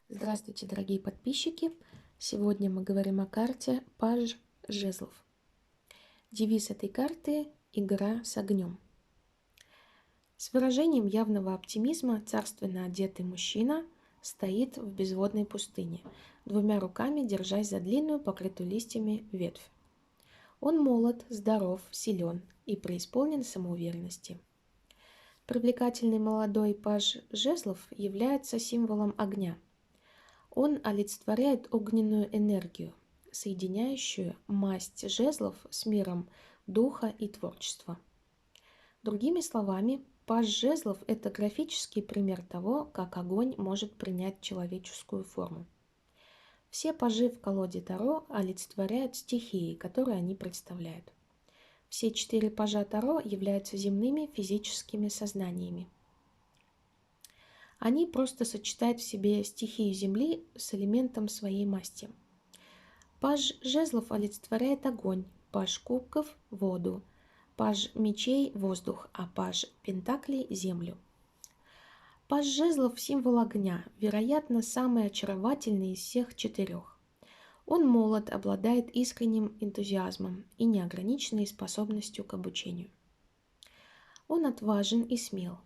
Здравствуйте, дорогие подписчики! Сегодня мы говорим о карте Паж жезлов. Девиз этой карты – «Игра с огнем». С выражением явного оптимизма царственно одетый мужчина стоит в безводной пустыне, двумя руками держась за длинную, покрытую листьями ветвь. Он молод, здоров, силен и преисполнен самоуверенности. Привлекательный молодой Паж жезлов является символом огня. Он олицетворяет огненную энергию, соединяющую масть жезлов с миром духа и творчества. Другими словами, паж жезлов – это графический пример того, как огонь может принять человеческую форму. Все пажи в колоде Таро олицетворяют стихии, которые они представляют. Все 4 пажа Таро являются земными физическими сознаниями. Они просто сочетают в себе стихию Земли с элементом своей масти. Паж жезлов олицетворяет огонь, паж кубков – воду, паж мечей – воздух, а паж пентаклей – землю. Паж жезлов – символ огня, вероятно, самый очаровательный из всех 4. Он молод, обладает искренним энтузиазмом и неограниченной способностью к обучению. Он отважен и смел,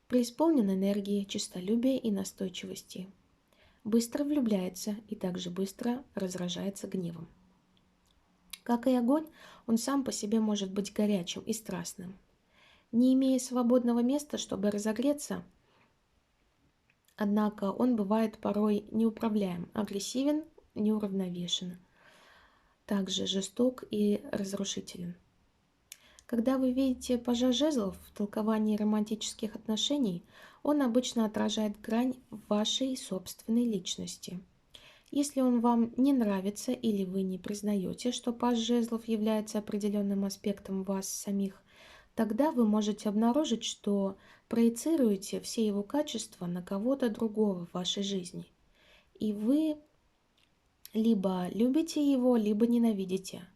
преисполнен энергии, честолюбия и настойчивости. Быстро влюбляется и также быстро разражается гневом. Как и огонь, он сам по себе может быть горячим и страстным. Не имея свободного места, чтобы разогреться, однако он бывает порой неуправляем, агрессивен, неуравновешен, также жесток и разрушителен. Когда вы видите пажа жезлов в толковании романтических отношений, он обычно отражает грань вашей собственной личности. Если он вам не нравится или вы не признаете, что паж жезлов является определенным аспектом вас самих, тогда вы можете обнаружить, что проецируете все его качества на кого-то другого в вашей жизни. И вы либо любите его, либо ненавидите.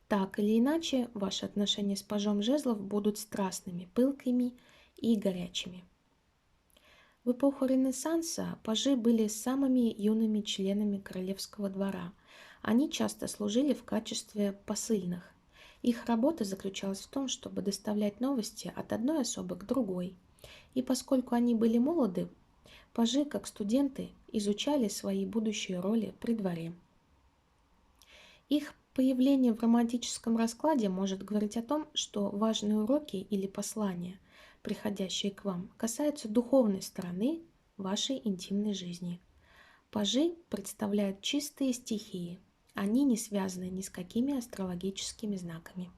Так или иначе, ваши отношения с пажом жезлов будут страстными, пылкими и горячими. В эпоху Ренессанса пажи были самыми юными членами королевского двора. Они часто служили в качестве посыльных. Их работа заключалась в том, чтобы доставлять новости от одной особы к другой. И поскольку они были молоды, пажи, как студенты, изучали свои будущие роли при дворе. Их появление в романтическом раскладе может говорить о том, что важные уроки или послания, приходящие к вам, касаются духовной стороны вашей интимной жизни. Пажи представляют чистые стихии, они не связаны ни с какими астрологическими знаками.